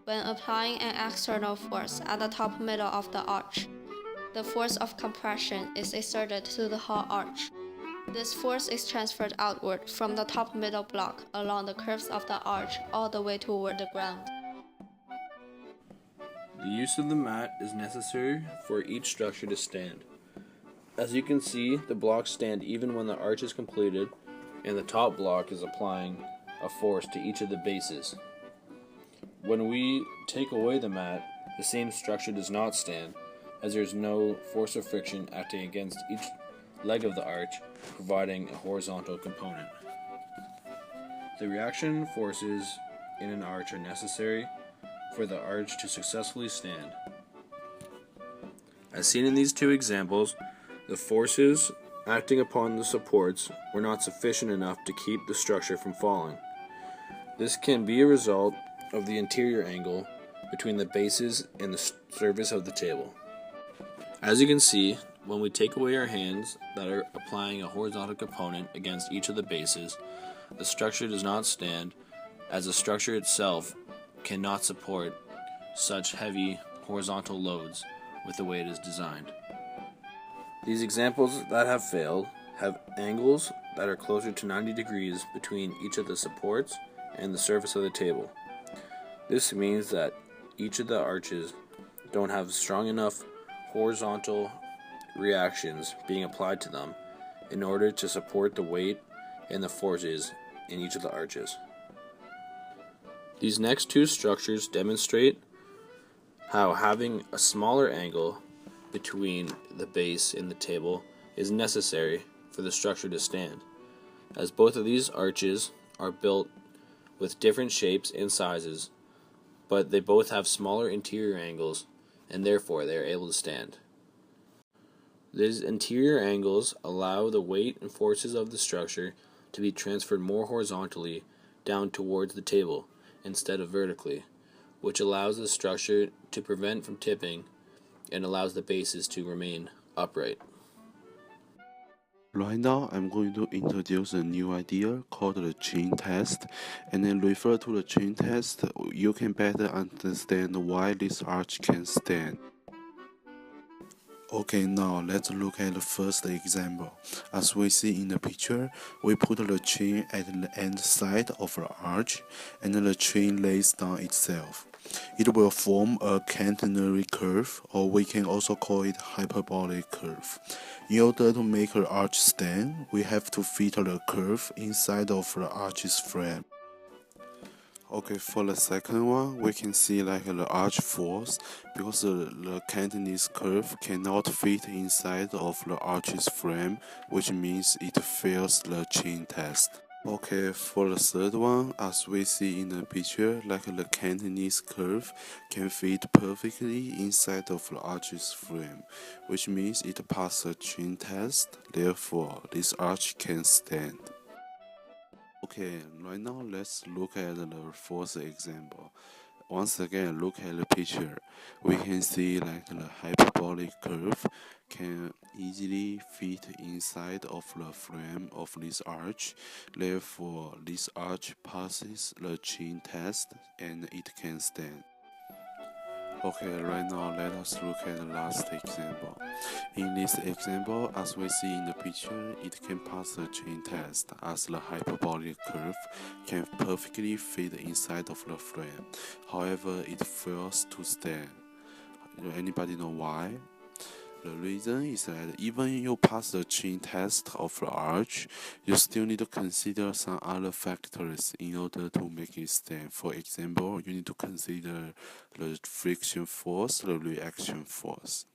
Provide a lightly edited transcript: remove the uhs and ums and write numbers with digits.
when applying an external force at the top middle of the arch. The force of compression is exerted to the whole arch. This force is transferred outward from the top middle block along the curves of the arch all the way toward the ground. The use of the mat is necessary for each structure to stand. As you can see, the blocks stand even when the arch is completed, and the top block is applying a force to each of the bases. When we take away the mat, the same structure does not stand, as there is no force of friction acting against each leg of the arch, providing a horizontal component. The reaction forces in an arch are necessary for the arch to successfully stand. As seen in these two examples, the forces acting upon the supports were not sufficient enough to keep the structure from falling. This can be a result of the interior angle between the bases and the surface of the table. As you can see, when we take away our hands that are applying a horizontal component against each of the bases, the structure does not stand, as the structure itself cannot support such heavy horizontal loads with the way it is designed. These examples that have failed have angles that are closer to 90 degrees between each of the supports and the surface of the table. This means that each of the arches don't have strong enough horizontal reactions being applied to them in order to support the weight and the forces in each of the arches. These next two structures demonstrate how having a smaller angle between the base and the table is necessary for the structure to stand, as both of these arches are built with different shapes and sizes, but they both have smaller interior angles, and therefore they are able to stand. These interior angles allow the weight and forces of the structure to be transferred more horizontally down towards the table instead of vertically, which allows the structure to prevent from tipping and allows the bases to remain upright. Right now, I'm going to introduce a new idea called the chain test, and then refer to the chain test, you can better understand why this arch can stand. Okay, now let's look at the first example. As we see in the picture, we put the chain at the end side of the arch, and the chain lays down itself. It will form a catenary curve, or we can also call it hyperbolic curve. In order to make the arch stand, we have to fit the curve inside of the arch's frame. Okay, for the second one, we can see like the arch falls because the Cantonese curve cannot fit inside of the arch's frame, which means it fails the chain test. Okay, for the third one, as we see in the picture, like the Cantonese curve can fit perfectly inside of the arch's frame, which means it passed the chain test, therefore this arch can stand. Okay, right now let's look at the fourth example. Once again, look at the picture. We can see like the hyperbolic curve can easily fit inside of the frame of this arch. Therefore, this arch passes the chain test and it can stand. Okay, right now let us look at the last example. In this example, as we see in the picture, it can pass the chain test as the hyperbolic curve can perfectly fit inside of the frame. However, it fails to stand. Anybody know why? The reason is that even you pass the chain test of the arch, you still need to consider some other factors in order to make it stand. For example, you need to consider the friction force, the reaction force.